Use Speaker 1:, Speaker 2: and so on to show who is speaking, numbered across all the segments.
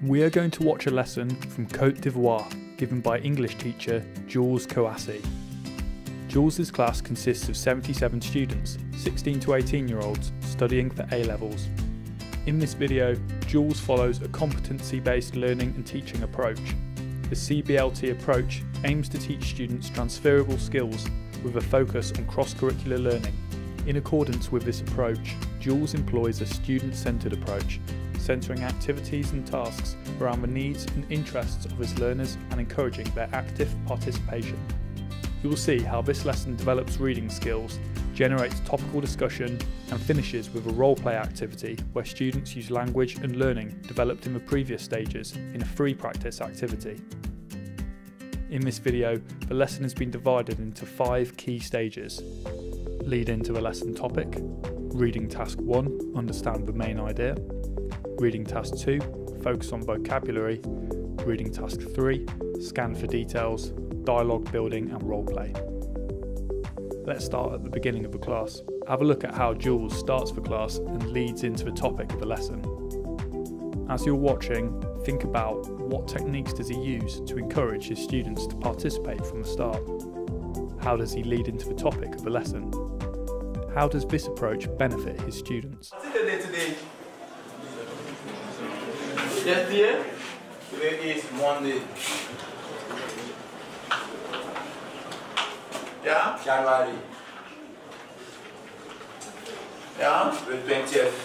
Speaker 1: We are going to watch a lesson from Côte d'Ivoire given by English teacher Jules Kouassi. Jules' class consists of 77 students, 16 to 18-year-olds, studying for A-levels. In this video, Jules follows a competency-based learning and teaching approach. The CBLT approach aims to teach students transferable skills with a focus on cross-curricular learning. In accordance with this approach, Jules employs a student-centred approach, centering activities and tasks around the needs and interests of his learners and encouraging their active participation. You will see how this lesson develops reading skills, generates topical discussion, and finishes with a role-play activity where students use language and learning developed in the previous stages in a free practice activity. In this video, the lesson has been divided into 5 key stages. Lead into the lesson topic, reading task 1, understand the main idea, reading task 2, focus on vocabulary, reading task 3, scan for details, dialogue building and role play. Let's start at the beginning of the class. Have a look at how Jules starts the class and leads into the topic of the lesson. As you're watching, think about what techniques does he use to encourage his students to participate from the start. How does he lead into the topic of the lesson? How does this approach benefit his students?
Speaker 2: What's the day today? Yes, dear? Today is Monday. Yeah? January. Yeah? The 20th.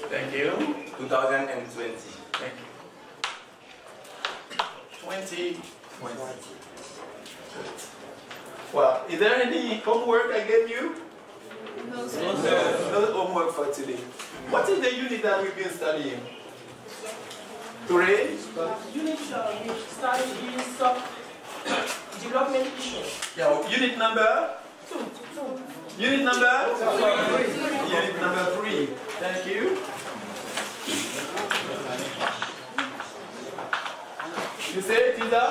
Speaker 2: Thank you. 2020. Thank you. 2020. Well, is there any homework I gave you?
Speaker 3: No, sir.
Speaker 2: No homework for today. What is the unit that we've been studying? Today?
Speaker 4: Unit we study in sub-development issues.
Speaker 2: Yeah, unit number? 2. Unit number? 3. Unit number 3. Thank you. You say it, Tida?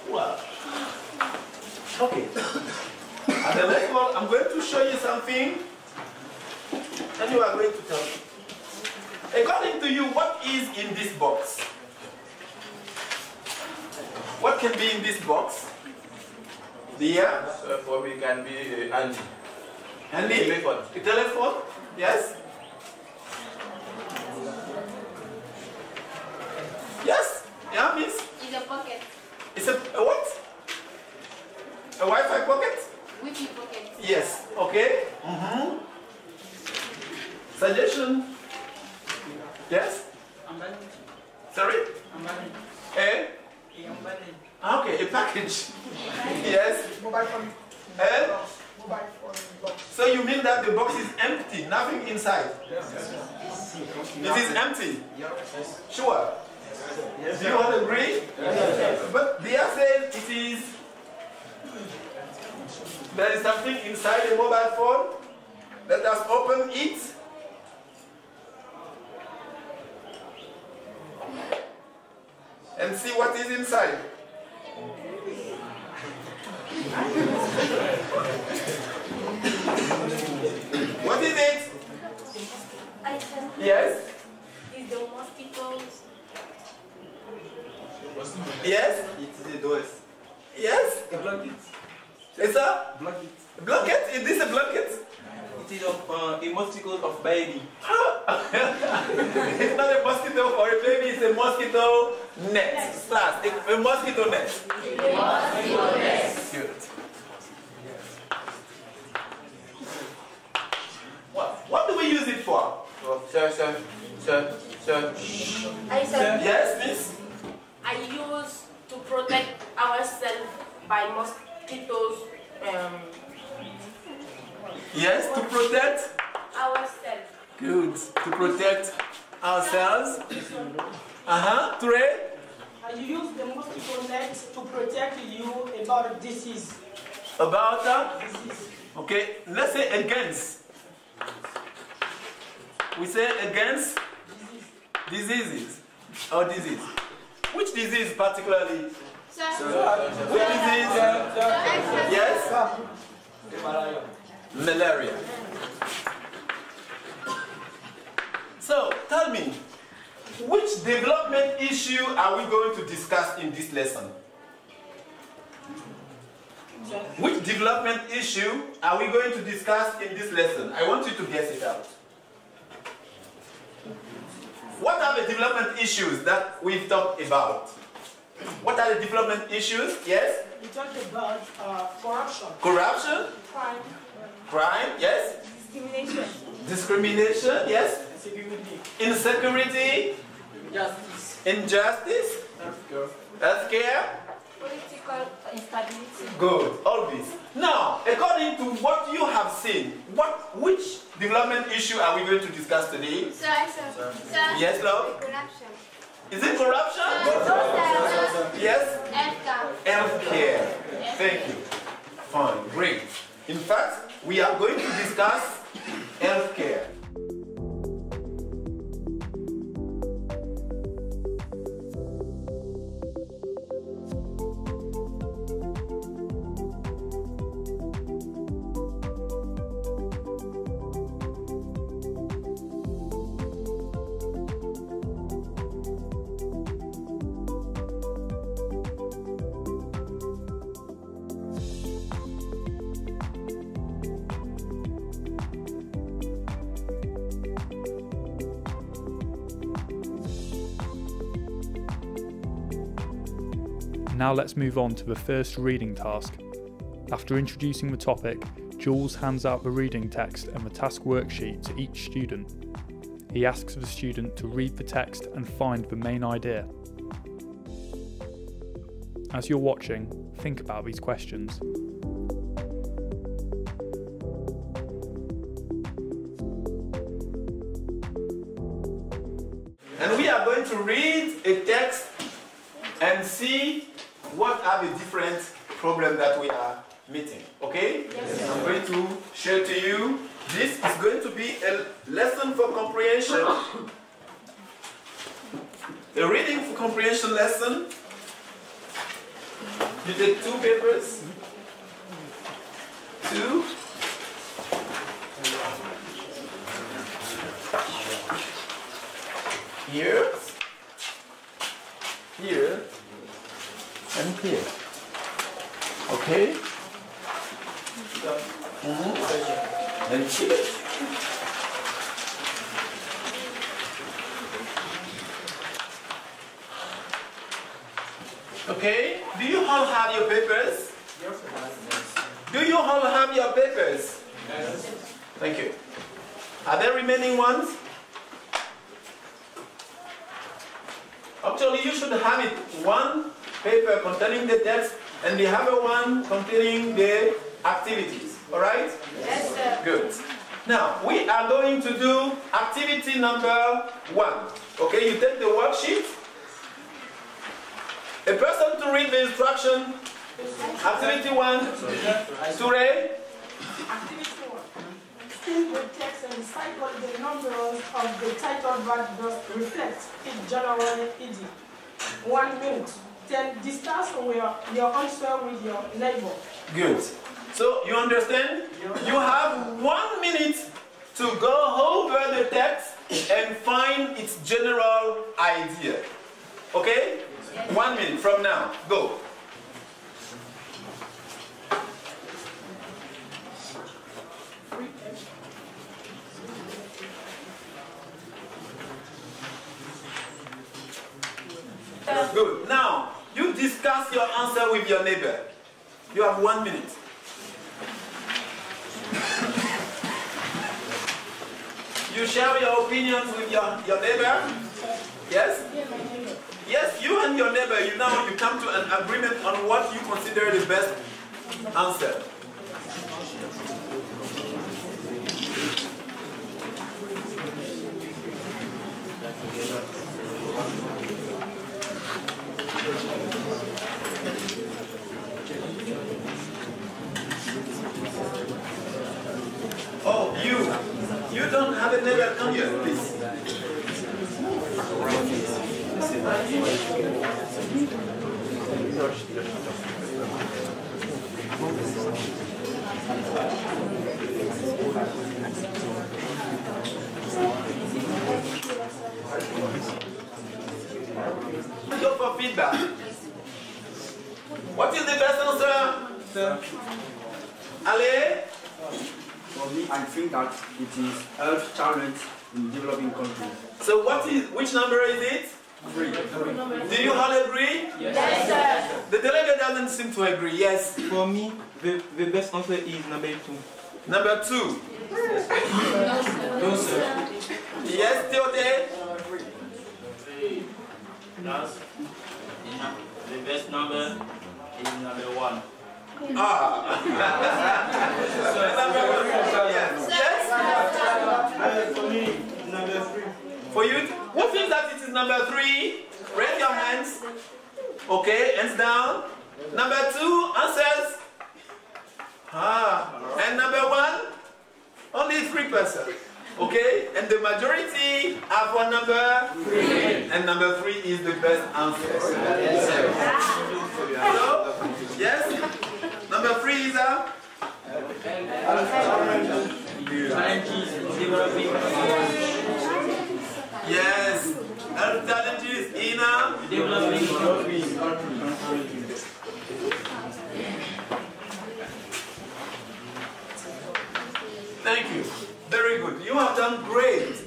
Speaker 2: Well, okay. At the next one, I'm going to show you something, and you are going to tell me. According to you, what is in this box? What can be in this box? Dear? Probably can be Andy. Andy? Telephone. A telephone? Yes? Yes? Yeah, miss?
Speaker 3: It's a pocket.
Speaker 2: It's a what? A Wi-Fi pocket?
Speaker 3: Wi-Fi pocket.
Speaker 2: Yes. Okay. Suggestion? Yes? Sorry? Okay, a package. Yes.
Speaker 4: Mobile phone. Mobile phone box.
Speaker 2: So you mean that the box is empty, nothing inside?
Speaker 4: Yes.
Speaker 2: It is empty?
Speaker 4: Yes.
Speaker 2: Sure.
Speaker 4: Yes.
Speaker 2: Do you all agree?
Speaker 4: Yes.
Speaker 2: But they are saying it is, there is something inside the mobile phone. Let us open it. And see what is inside. What is it? Yes?
Speaker 3: Is the mosquitoes?
Speaker 2: Yes?
Speaker 5: It's the doors.
Speaker 2: Yes?
Speaker 5: A blanket.
Speaker 2: It's a
Speaker 5: Blanket.
Speaker 2: blanket? Is this a blanket?
Speaker 5: It is of a mosquito of baby.
Speaker 2: It's not a mosquito for a baby, it's a mosquito net. Slash, a mosquito net.
Speaker 3: Mosquito nest.
Speaker 2: Good. What do we use it for?
Speaker 3: I said
Speaker 2: Yes, miss?
Speaker 3: I use to protect ourselves by mosquitoes.
Speaker 2: Yes, to protect?
Speaker 3: Ourselves.
Speaker 2: Good. To protect ourselves. Three?
Speaker 4: You use the mosquito net to protect you about disease.
Speaker 2: About
Speaker 4: Disease.
Speaker 2: okay, let's say against. We say against diseases or disease. Which disease particularly?
Speaker 3: Sir.
Speaker 2: Which disease? Yes? malaria. So, tell me, which development issue are we going to discuss in this lesson? Which development issue are we going to discuss in this lesson? I want you to guess it out. What are the development issues that we've talked about? What are the development issues? Yes?
Speaker 4: We talked about corruption.
Speaker 2: Corruption?
Speaker 4: Crime.
Speaker 2: Crime? Yes?
Speaker 3: Discrimination.
Speaker 2: Discrimination? Yes?
Speaker 4: Insecurity.
Speaker 2: Insecurity?
Speaker 4: Justice.
Speaker 2: Injustice? Healthcare?
Speaker 3: Political instability.
Speaker 2: Good. All this. Now, according to what you have seen, which development issue are we going to discuss today?
Speaker 3: Sir.
Speaker 2: Yes, love?
Speaker 3: Corruption.
Speaker 2: Is it corruption? Yes? Healthcare. Thank you. Fine. Great. In fact, we are going to discuss healthcare.
Speaker 1: Now let's move on to the first reading task. After introducing the topic, Jules hands out the reading text and the task worksheet to each student. He asks the student to read the text and find the main idea. As you're watching, think about these questions.
Speaker 2: And we are going to read a text and see what are the different problems that we are meeting. Okay?
Speaker 3: Yes, sir.
Speaker 2: I'm going to share to you. This is going to be a lesson for comprehension. A reading for comprehension lesson. You take 2 papers. 2. Here. Here. And here. Okay? And here. Okay? Do you all have your papers? Do you all have your papers?
Speaker 5: Yes.
Speaker 2: Thank you. Are there remaining ones? Actually, you should have it. One paper containing the text and the other one containing the activities. Alright?
Speaker 3: Yes, sir.
Speaker 2: Good. Now, we are going to do activity number 1. Okay, you take the worksheet. A person to read the instruction. Activity 1. Sure.
Speaker 4: Activity 1. Fill the text and cycle the numbers of the title that does reflect its general idea. 1 minute. Then discuss your answer with your neighbor.
Speaker 2: Good. So, you understand? You have 1 minute to go over the text and find its general idea. Okay? 1 minute from now. Go. Good. Now, you discuss your answer with your neighbor. You have 1 minute. You share your opinions with your neighbor? Yes? Yes, you and your neighbor, you come to an agreement on what you consider the best answer. Oh, you don't have a neighbor, come here, please.
Speaker 5: Master.
Speaker 2: Ale?
Speaker 6: For me, I think that it is health challenge in developing countries.
Speaker 2: So which number is it?
Speaker 6: 3.
Speaker 2: Do you all agree?
Speaker 3: Yes, sir.
Speaker 2: The delegate doesn't seem to agree. Yes.
Speaker 5: For me, the best answer is number 2.
Speaker 2: Number 2.
Speaker 5: No, sir.
Speaker 2: Yes, Theodore?
Speaker 7: The best number is number 1.
Speaker 2: Ah. Number 1. Yes.
Speaker 5: For me, number 3.
Speaker 2: For you, who thinks that it is number 3? Raise your hands. Okay, hands down. Number 2 answers. And number 1, only 3%. Okay, and the majority have one number 3. And number 3 is the best answer. So, yes? Number 3 is a? Yes, health challenges in a developing country. Thank you. Very good. You have done great.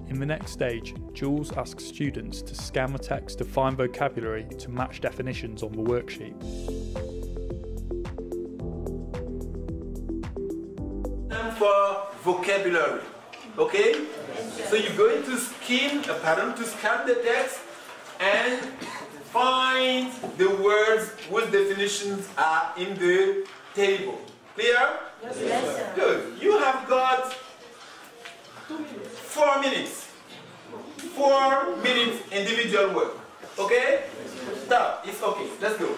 Speaker 1: In the next stage, Jules asks students to scan the text to find vocabulary to match definitions on the worksheet.
Speaker 2: For vocabulary, okay? So you're going to scan a pattern to scan the text and find the words whose definitions are in the table. Clear?
Speaker 3: Yes, sir.
Speaker 2: Good. You have got 4 minutes. 4 minutes individual work. Okay? Stop. It's okay. Let's go.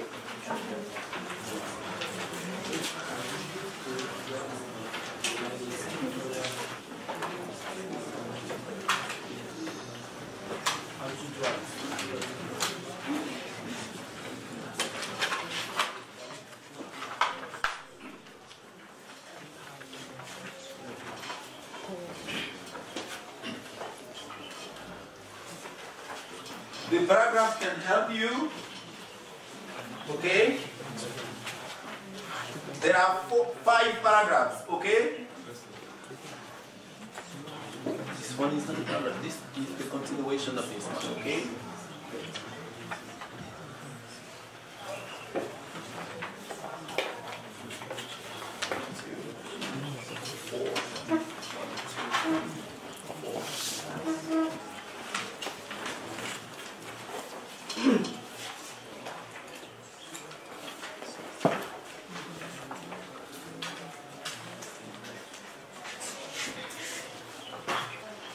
Speaker 2: The paragraph can help you, okay? There are 5 paragraphs, okay?
Speaker 7: This one is not the paragraph. This is the continuation of this one, okay?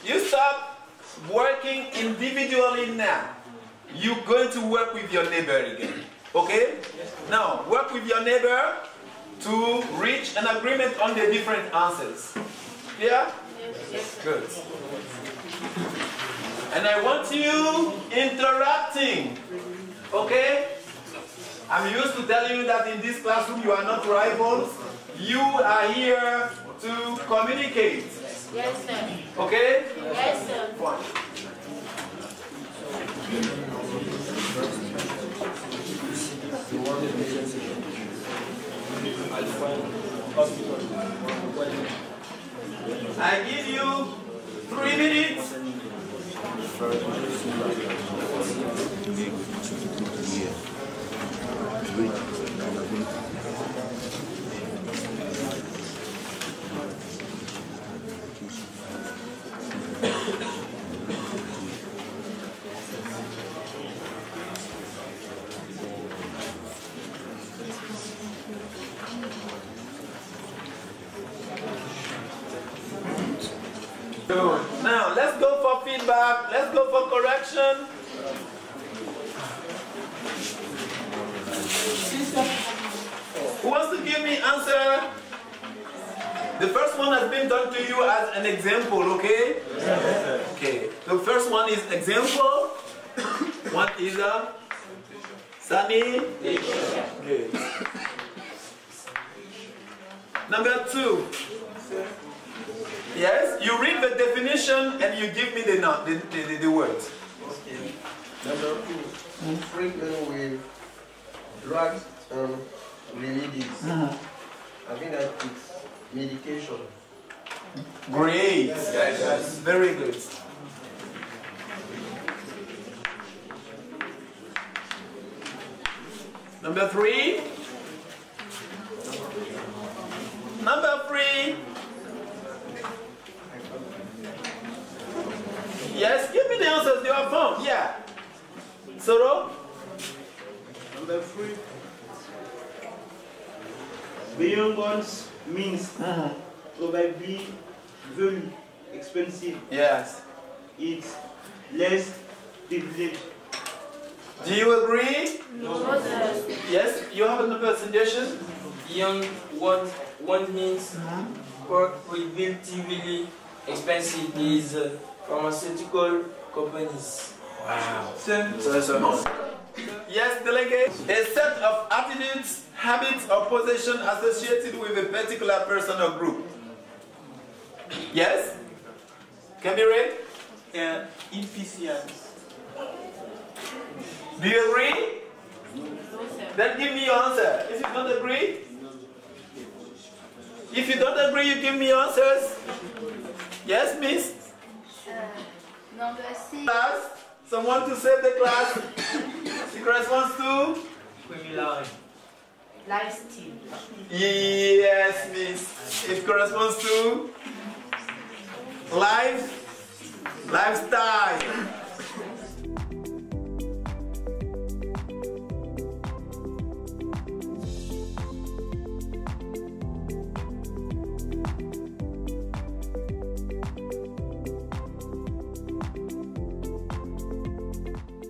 Speaker 2: You stop working individually now. You're going to work with your neighbor again. Okay? Now, work with your neighbor to reach an agreement on the different answers. Yeah?
Speaker 3: Yes.
Speaker 2: Good. And I want you interacting. Okay? I'm used to telling you that in this classroom you are not rivals. You are here to communicate.
Speaker 3: Yes, sir.
Speaker 2: Okay?
Speaker 3: Yes, sir.
Speaker 2: Fine. I give you 3 minutes. Now, let's go for feedback. Let's go for correction. Who wants to give me answer? The first one has been done to you as an example, okay? Okay. The first one is example. One is a Sunny. Good. Number 2. Yes, you read the definition and you give me the words.
Speaker 8: Okay. Number 2. Frequent with drugs and remedies. I think that it's medication.
Speaker 2: Great. Yes. Very good. Number 3. Number 3. Yes, give me the answers you have found. Yeah. Soro?
Speaker 5: Number 3. Beyond ones means probably very expensive.
Speaker 2: Yes.
Speaker 5: It's less privileged.
Speaker 2: Do you agree?
Speaker 3: No, sir.
Speaker 2: Yes, you have another suggestion?
Speaker 9: Beyond one means prohibitively expensive is pharmaceutical companies.
Speaker 2: Wow. Yes, delegate. A set of attitudes, habits, or possessions associated with a particular person or group. Yes? Can be read?
Speaker 5: Efficient.
Speaker 2: Do you agree?
Speaker 3: No, sir.
Speaker 2: Then give me your answer. If you don't agree? If you don't agree, you give me your answers. Yes, miss?
Speaker 3: Number 6.
Speaker 2: Class? Someone to save the class? It corresponds to?
Speaker 3: Lifestyle.
Speaker 2: Yes, miss. It corresponds to? Lifestyle.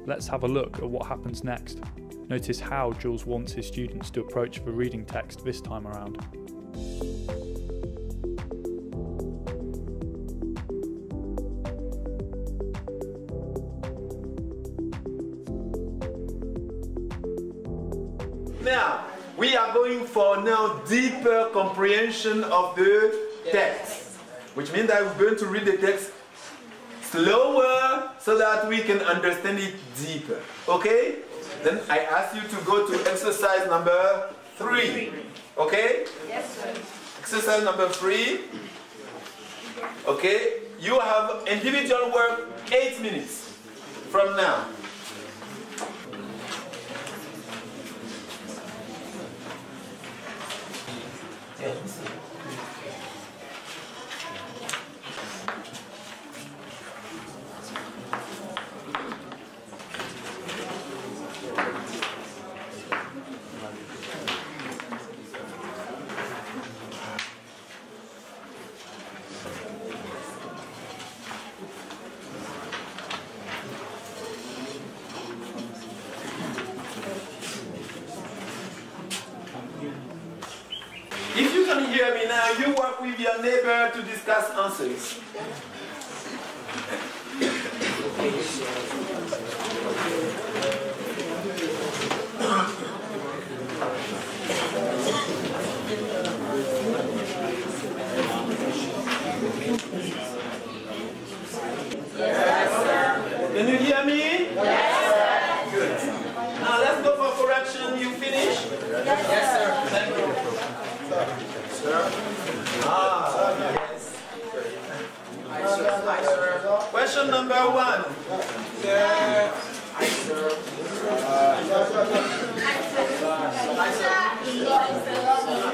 Speaker 1: Let's have a look at what happens next. Notice how Jules wants his students to approach the reading text this time around.
Speaker 2: Now, we are going for now deeper comprehension of the text, which means that we're going to read the text slower so that we can understand it deeper. Okay? Then I ask you to go to exercise number 3. Okay?
Speaker 3: Yes, sir.
Speaker 2: Exercise number 3. Okay? You have individual work 8 minutes from now. If you can hear me now, you work with your neighbor to discuss answers. Can you hear me? Yes. Good. Now let's go for correction. You finish?
Speaker 3: Yes, sir.
Speaker 2: Thank you. Sir? Yes. Question number 1.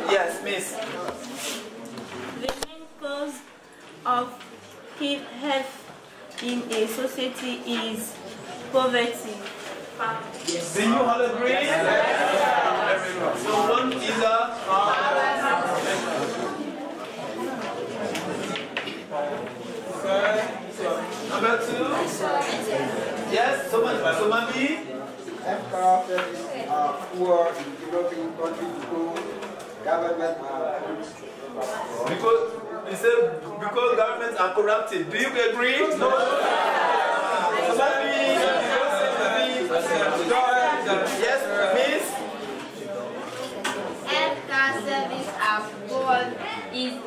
Speaker 2: Yes, miss.
Speaker 10: The main cause of ill health in a society is poverty.
Speaker 2: Do you all agree? Yes. So one is a number 2. Yes, somebody.
Speaker 8: Characters are poor in developing countries because government are
Speaker 2: Because he said because governments are corrupted. Do you agree? No. Yes, please.
Speaker 3: Healthcare services are poor in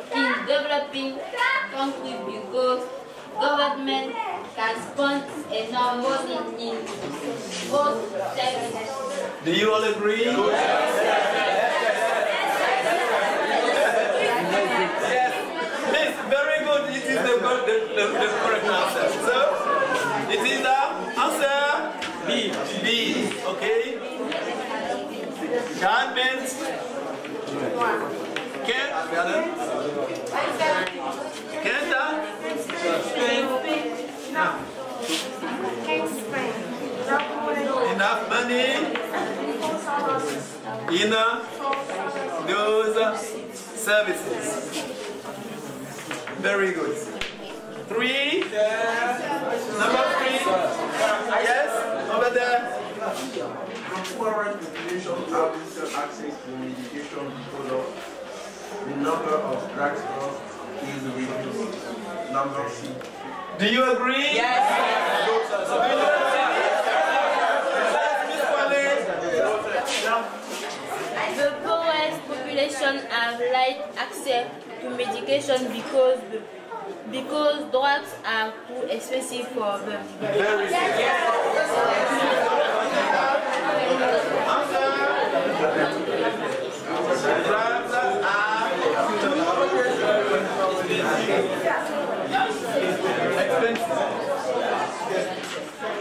Speaker 3: developing countries because government can spend enough money in both services.
Speaker 2: Do you all agree? Yes. Yes, very good. It is the correct answer. So, it is the answer B. B, okay? Government can enough money in those services. Very good. 3. Number 3. Yes, over there.
Speaker 8: the poorer population have little access to medication because of the number of drugs is reduced. Number C.
Speaker 2: Do you agree?
Speaker 9: Yes.
Speaker 10: The poorest population have light access to medication because drugs are too expensive for them.
Speaker 2: Very good. Drugs are expensive.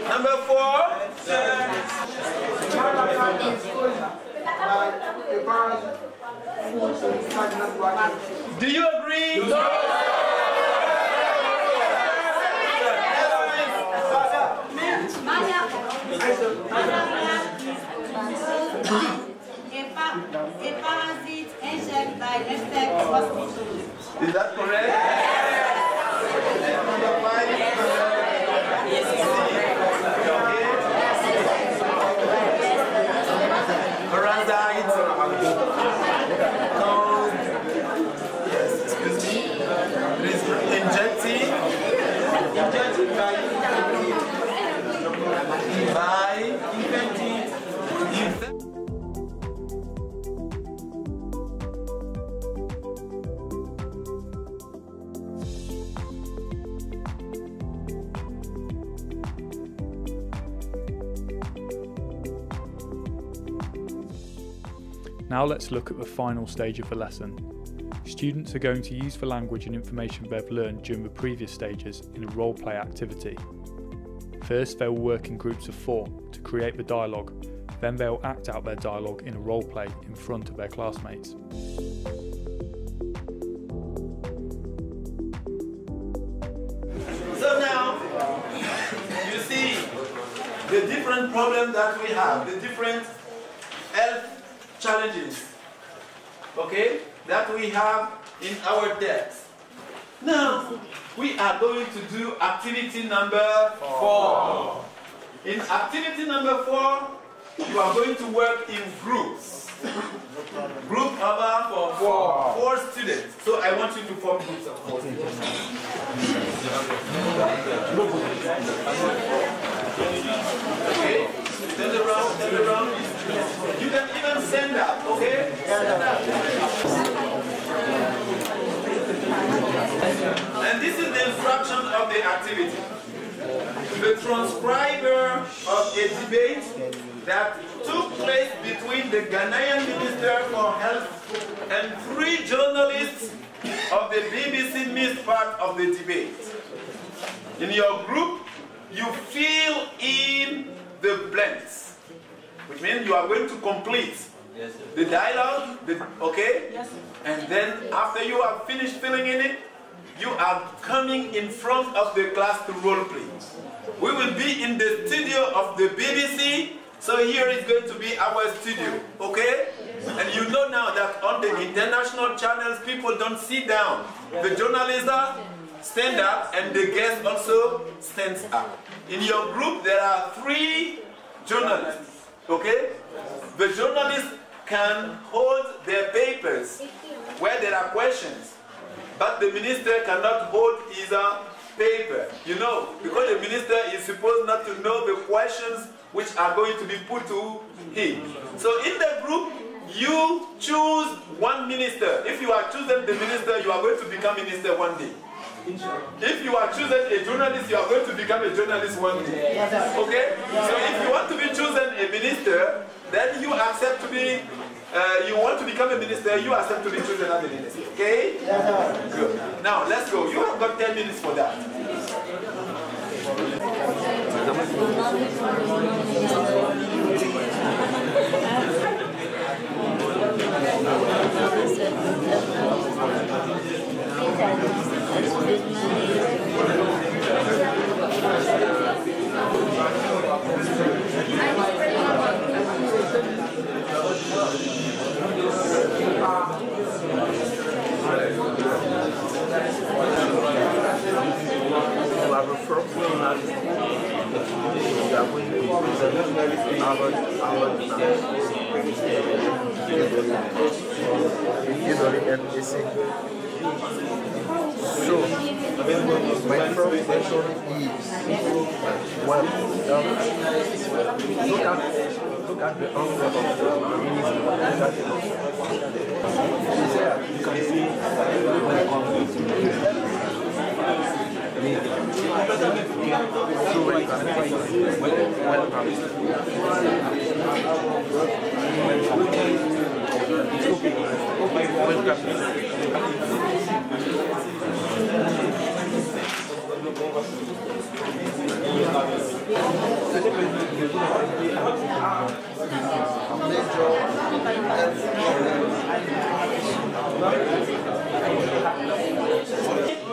Speaker 2: Number 4. Do you agree? No.
Speaker 3: A parasite injected by insect hospital.
Speaker 2: Is that correct? And number 5. Parasite. Yes, excuse me. It is injected by infecting.
Speaker 1: Now let's look at the final stage of the lesson. Students are going to use the language and information they've learned during the previous stages in a role-play activity. First, they will work in groups of 4 to create the dialogue, then they will act out their dialogue in a role-play in front of their classmates.
Speaker 2: So now, you see the different problems that we have, the different health challenges, okay, that we have in our text. Now, we are going to do activity number 4. In activity number 4, you are going to work in groups. Group of 4 students. So I want you to form groups of 4 students. Okay? Turn around, turn around. You can even stand up, okay? Stand up. And this is the instruction of the activity. The transcriber of a debate that took place between the Ghanaian Minister for Health and 3 journalists of the BBC missed part of the debate. In your group, you fill in the blanks, which means you are going to complete the dialogue, okay? Yes, and then after you have finished filling in it, you are coming in front of the class to role play. We will be in the studio of the BBC, so here is going to be our studio, okay? And you know now that on the international channels, people don't sit down. The journalists stand up and the guest also stands up. In your group, there are 3 journalists, okay? The journalists can hold their papers where there are questions, but the minister cannot hold his paper, you know, because the minister is supposed not to know the questions which are going to be put to him. So in the group, you choose one minister. If you are chosen the minister, you are going to become minister one day. If you are chosen a journalist, you are going to become a journalist one day. Okay? So if you want to be chosen a minister, then you accept to be, you want to become a minister, you accept to be chosen as a minister. Okay? Good. Now, let's go. You have got 10 minutes for that.
Speaker 8: So, my profession is, well, look at the answer of the minister. You can see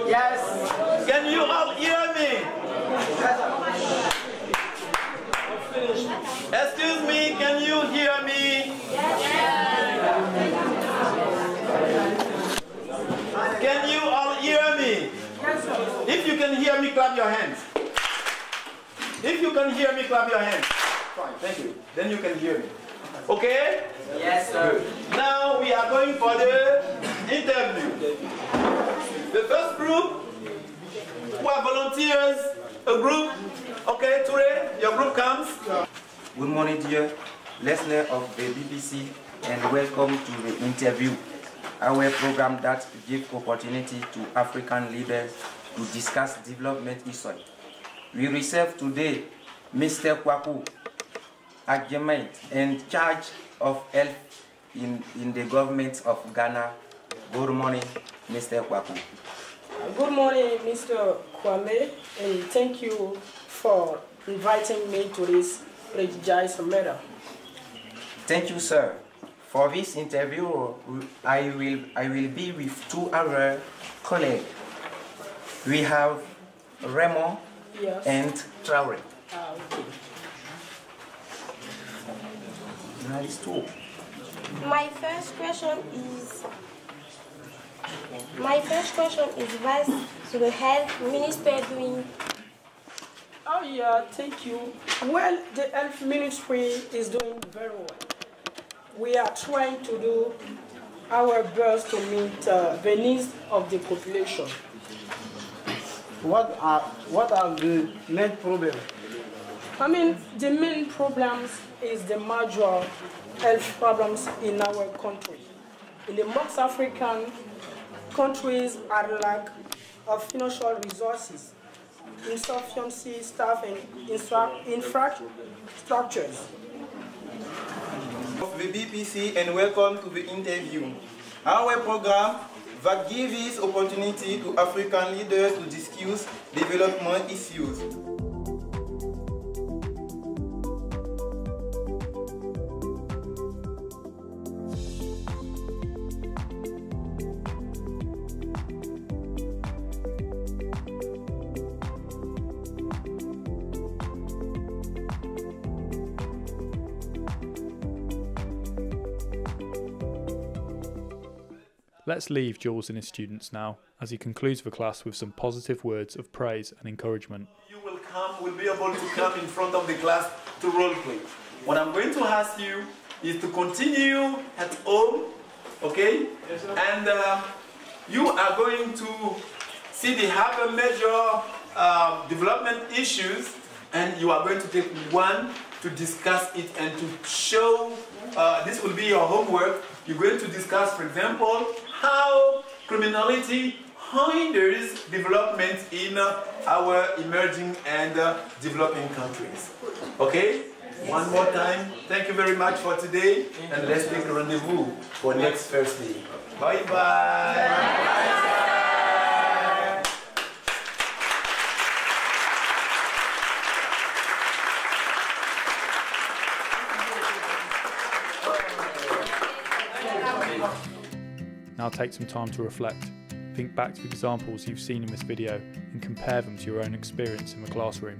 Speaker 2: Yes. Can you all hear me? Excuse me, can you hear me? Can you all hear me? If you can hear me, clap your hands. If you can hear me, clap your hands. Fine, thank you. Then you can hear me. Okay?
Speaker 9: Yes, sir.
Speaker 2: Good. Now we are going for the interview. The first group, who are volunteers, a group. Okay, Toure, your group comes.
Speaker 11: Good morning, dear listener of the BBC, and welcome to the interview, our program that gives opportunity to African leaders to discuss development issues. We receive today Mr. Kwaku, Agement in charge of health in the government of Ghana. Good morning, Mr. Kwaku.
Speaker 4: Good morning, Mr. Kwame, and thank you for inviting me to this prestigious matter.
Speaker 11: Thank you, sir. For this interview, I will be with two other colleagues. We have Raymond and Traore.
Speaker 4: Okay.
Speaker 11: Nice too.
Speaker 12: My first question is what to the health minister doing?
Speaker 4: Oh yeah, thank you. Well, the health ministry is doing very well. We are trying to do our best to meet the needs of the population.
Speaker 13: What are the main problems?
Speaker 4: I mean, the main problems is the major health problems in our country. In the most African countries are lack of financial resources, insufficiency staff and infrastructures.
Speaker 5: Of the BBC and welcome to the interview. Our program that gives opportunity to African leaders to discuss development issues.
Speaker 1: Let's leave Jules and his students now, as he concludes the class with some positive words of praise and encouragement.
Speaker 2: You will be able to come in front of the class to role play. What I'm going to ask you is to continue at home, okay?
Speaker 13: Yes, sir.
Speaker 2: And you are going to see the other major development issues, and you are going to take one to discuss it and to show, this will be your homework. You're going to discuss, for example, how criminality hinders development in our emerging and developing countries. Okay? One more time, thank you very much for today, and let's take a rendezvous for next Thursday. Bye-bye.
Speaker 1: Now take some time to reflect. Think back to examples you've seen in this video and compare them to your own experience in the classroom.